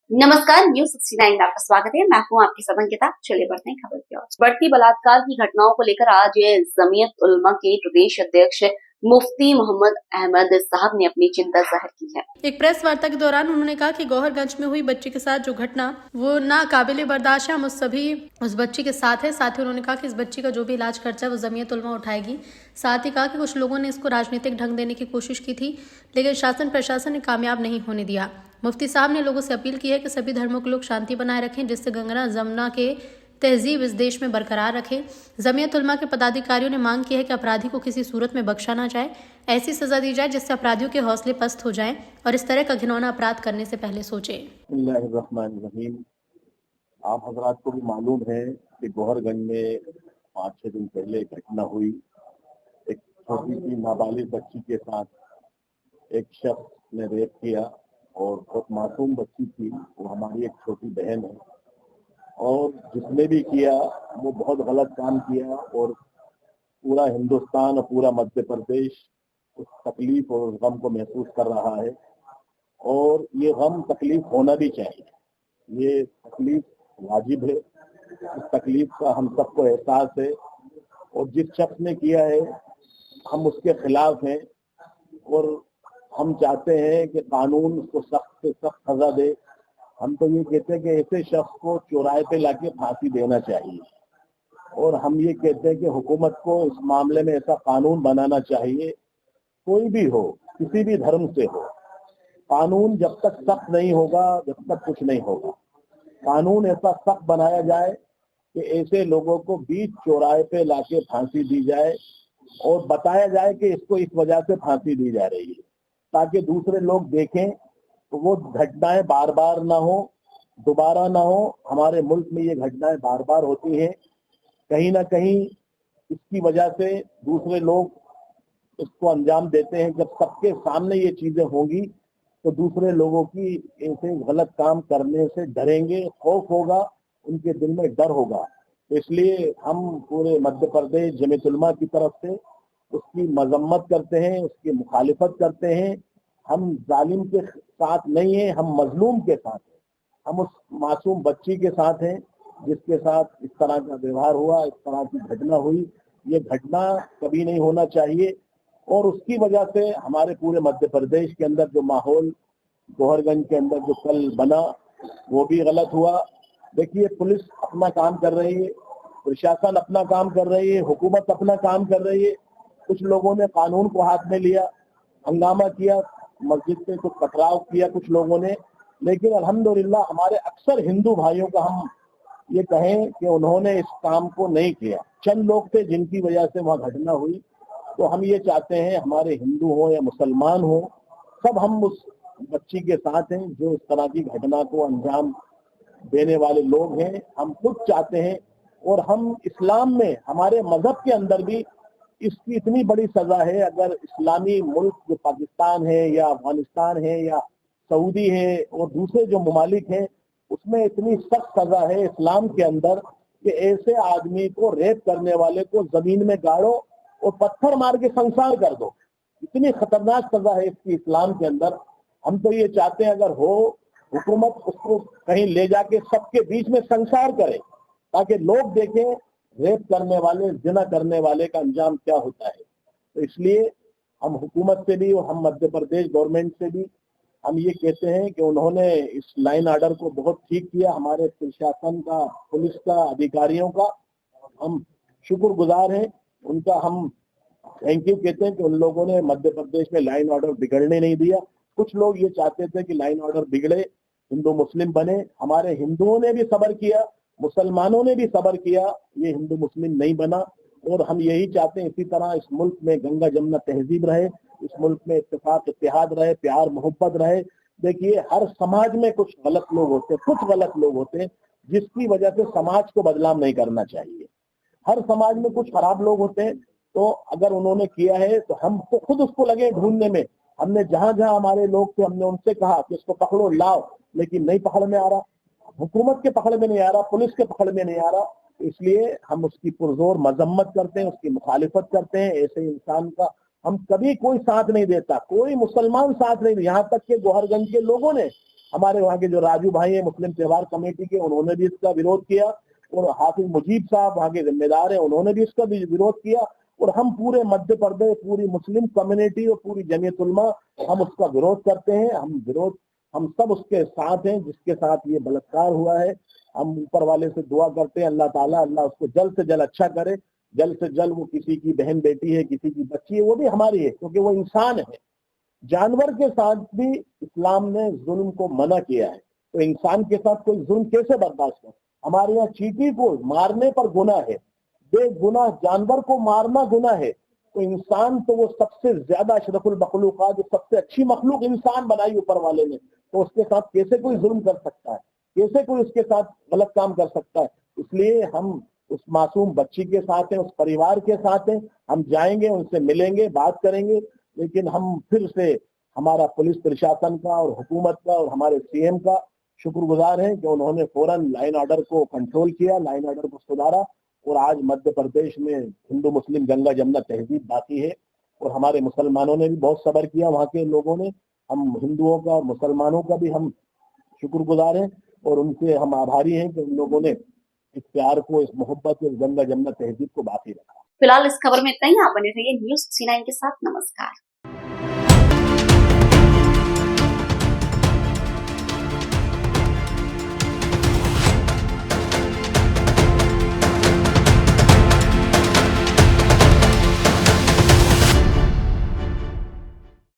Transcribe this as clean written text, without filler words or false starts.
नमस्कार, न्यूज 69 में आपका स्वागत है। मैं हूं आपकी संगीता। चलिए बढ़ते हैं खबर की ओर। बढ़ती बलात्कार की घटनाओं को लेकर आज जमीयत उलमा के प्रदेश अध्यक्ष मुफ्ती मोहम्मद अहमद साहब ने अपनी चिंता जाहिर की है। एक प्रेस वार्ता के दौरान उन्होंने कहा कि गौहरगंज में हुई बच्ची के साथ जो घटना वो नाकाबिले बर्दाश्त है। हम उस बच्ची के साथ है। साथ ही उन्होंने कहा कि इस बच्ची का जो भी इलाज खर्चा है वो जमीयत उलमा उठाएगी। साथ ही कहा कि कुछ लोगों ने इसको राजनीतिक ढंग देने की कोशिश की थी, लेकिन शासन प्रशासन ने कामयाब नहीं होने दिया। मुफ्ती साहब ने लोगों से अपील की है कि सभी धर्मों के लोग शांति बनाए रखें, जिससे गंगा जमुना के तहजीब इस देश में बरकरार रखें। जमीयत उलमा के पदाधिकारियों ने मांग की है कि अपराधी को किसी सूरत में बख्शा ना जाए, ऐसी सजा दी जाए जिससे अपराधियों के हौसले पस्त हो जाएं और इस तरह का घिनौना अपराध करने से पहले सोचें। बिस्मिल्लाहिर्रहमानिर्रहीम। आप हजरात को भी मालूम है कि गौहरगंज में 5-6 दिन पहले एक घटना हुई। एक छोटी सी नाबालिग बच्ची के साथ एक शख्स ने रेप किया और बहुत मासूम बच्ची थी। वो हमारी एक छोटी बहन है और जिसने भी किया वो बहुत गलत काम किया और पूरा हिंदुस्तान और पूरा मध्य प्रदेश उस तकलीफ और उस गम को महसूस कर रहा है और ये गम तकलीफ होना भी चाहिए। ये तकलीफ वाजिब है। इस तकलीफ का हम सबको एहसास है और जिस शख्स ने किया है हम उसके खिलाफ हैं और हम चाहते हैं कि कानून उसको सख्त से सख्त सजा दे। हम तो ये कहते हैं कि ऐसे शख्स को चौराहे पे लाके फांसी देना चाहिए और हम ये कहते हैं कि हुकूमत को इस मामले में ऐसा कानून बनाना चाहिए, कोई भी हो, किसी भी धर्म से हो। कानून जब तक सख्त नहीं होगा जब तक कुछ नहीं होगा। कानून ऐसा सख्त बनाया जाए कि ऐसे लोगों को बीच चौराहे पे लाके फांसी दी जाए और बताया जाए कि इसको इस वजह से फांसी दी जा रही है, ताकि दूसरे लोग देखें तो वो घटनाएं बार बार ना हो, दोबारा ना हो। हमारे मुल्क में ये घटनाएं बार बार होती हैं। कहीं ना कहीं इसकी वजह से दूसरे लोग इसको अंजाम देते हैं। जब सबके सामने ये चीजें होंगी तो दूसरे लोगों की ऐसे गलत काम करने से डरेंगे, खौफ होगा, उनके दिल में डर होगा। तो इसलिए हम पूरे मध्य प्रदेश जमीयत उलमा की तरफ से उसकी मजम्मत करते हैं, उसकी मुखालिफत करते हैं। हम जालिम के साथ नहीं है, हम मजलूम के साथ हैं। हम उस मासूम बच्ची के साथ हैं जिसके साथ इस तरह का व्यवहार हुआ, इस तरह की घटना हुई। ये घटना कभी नहीं होना चाहिए और उसकी वजह से हमारे पूरे मध्य प्रदेश के अंदर जो माहौल गौहरगंज के अंदर जो कल बना वो भी गलत हुआ। देखिए, पुलिस अपना काम कर रही है, प्रशासन अपना काम कर रही है, हुकूमत अपना काम कर रही है। कुछ लोगों ने कानून को हाथ में लिया, हंगामा किया, मस्जिद पे कुछ पथराव किया कुछ लोगों ने, लेकिन अल्हम्दुलिल्लाह हमारे अक्सर हिंदू भाइयों का हम ये कहें कि उन्होंने इस काम को नहीं किया। चंद लोग थे जिनकी वजह से वहां घटना हुई। तो हम ये चाहते हैं हमारे हिंदू हो या मुसलमान हो, सब हम उस बच्ची के साथ हैं जो इस तरह की घटना को अंजाम देने वाले लोग हैं। हम खुद चाहते हैं और हम इस्लाम में हमारे मजहब के अंदर भी इसकी इतनी बड़ी सजा है। अगर इस्लामी मुल्क जो पाकिस्तान है या अफगानिस्तान है या सऊदी है और दूसरे जो ममालिक हैं उसमें इतनी सख्त सजा है इस्लाम के अंदर कि ऐसे आदमी को, रेप करने वाले को जमीन में गाड़ो और पत्थर मार के संसार कर दो। इतनी खतरनाक सजा है इसकी इस्लाम के अंदर। हम तो ये चाहते हैं अगर हो हुकूमत उसको कहीं ले जाके सबके बीच में संसार करे ताकि लोग देखें रेप करने वाले, जिना करने वाले का अंजाम क्या होता है। तो इसलिए हम हुकूमत से भी और हम मध्य प्रदेश गवर्नमेंट से भी हम ये कहते हैं कि उन्होंने इस लाइन ऑर्डर को बहुत ठीक किया। हमारे प्रशासन का, पुलिस का, अधिकारियों का हम शुक्रगुजार हैं, उनका हम थैंक यू कहते हैं कि उन लोगों ने मध्य प्रदेश में लाइन ऑर्डर बिगड़ने नहीं दिया। कुछ लोग ये चाहते थे कि लाइन ऑर्डर बिगड़े, हिंदू मुस्लिम बने। हमारे हिंदुओं ने भी सब्र किया, मुसलमानों ने भी सब्र किया, ये हिंदू मुस्लिम नहीं बना। और हम यही चाहते हैं इसी तरह इस मुल्क में गंगा जमुना तहजीब रहे, इस मुल्क में इत्तेफाक इत्तेहाद रहे, प्यार मोहब्बत रहे। देखिए, हर समाज में कुछ गलत लोग होते हैं, कुछ गलत लोग होते हैं जिसकी वजह से समाज को बदनाम नहीं करना चाहिए। हर समाज में कुछ खराब लोग होते हैं, तो अगर उन्होंने किया है तो हम तो खुद उसको लगे ढूंढने में। हमने जहां जहां हमारे लोग थे हमने उनसे कहा कि इसको पकड़ो, लाओ, लेकिन नहीं पकड़ में आ रहा, हुकूमत के पकड़ में नहीं आ रहा, पुलिस के पकड़ में नहीं आ रहा। इसलिए हम उसकी पुरजोर मजम्मत करते हैं, उसकी मुखालिफत करते हैं। ऐसे इंसान का हम कभी कोई साथ नहीं देता, कोई मुसलमान साथ नहीं, यहाँ तक के गौहरगंज के लोगों ने हमारे वहाँ के जो राजू भाई हैं मुस्लिम त्योहार कमेटी के, उन्होंने भी इसका विरोध किया, और हाफिज मुजीब साहब वहाँ के जिम्मेदार हैं, उन्होंने भी इसका भी विरोध किया, और हम पूरे मध्य प्रदेश, पूरी मुस्लिम कम्युनिटी और पूरी जमीयत उलमा हम उसका विरोध करते हैं। हम सब उसके साथ हैं जिसके साथ ये बलात्कार हुआ है। हम ऊपर वाले से दुआ करते हैं अल्लाह उसको जल्द से जल्द अच्छा करे, जल्द से जल्द। वो किसी की बहन बेटी है, किसी की बच्ची है, वो भी हमारी है, क्योंकि वो इंसान है। जानवर के साथ भी इस्लाम ने जुल्म को मना किया है, तो इंसान के साथ कोई जुल्म कैसे बर्दाश्त करे? हमारे यहाँ चींटी को मारने पर गुनाह है, बेगुनाह जानवर को मारना गुनाह है, तो इंसान तो वो सबसे ज्यादा अशरफुल मखलूकात, जो सबसे अच्छी मखलूक इंसान बनाई ऊपर वाले ने, तो उसके साथ कैसे कोई जुल्म कर सकता है? कैसे कोई उसके साथ गलत काम कर सकता है? इसलिए हम उस मासूम बच्ची के साथ हैं, उस परिवार के साथ हैं। हम जाएंगे, उनसे मिलेंगे, बात करेंगे, लेकिन हम फिर से हमारा पुलिस प्रशासन का और हुकूमत का और हमारे सीएम का शुक्रगुजार हैं कि उन्होंने फौरन लाइन ऑर्डर को कंट्रोल किया, लाइन ऑर्डर को सुधारा, और आज मध्य प्रदेश में हिंदू मुस्लिम गंगा जमुना तहजीब बाकी है, और हमारे मुसलमानों ने भी बहुत सब्र किया, वहाँ के लोगों ने। हम हिंदुओं का, मुसलमानों का भी हम शुक्रगुजार हैं, और उनसे हम आभारी हैं कि उन लोगों ने इस प्यार को, इस मोहब्बत को, इस गंगा जमुना तहजीब को बाकी रखा। फिलहाल इस खबर में इतना ही। आप बने रहिए न्यूज़ 69 के साथ। नमस्कार।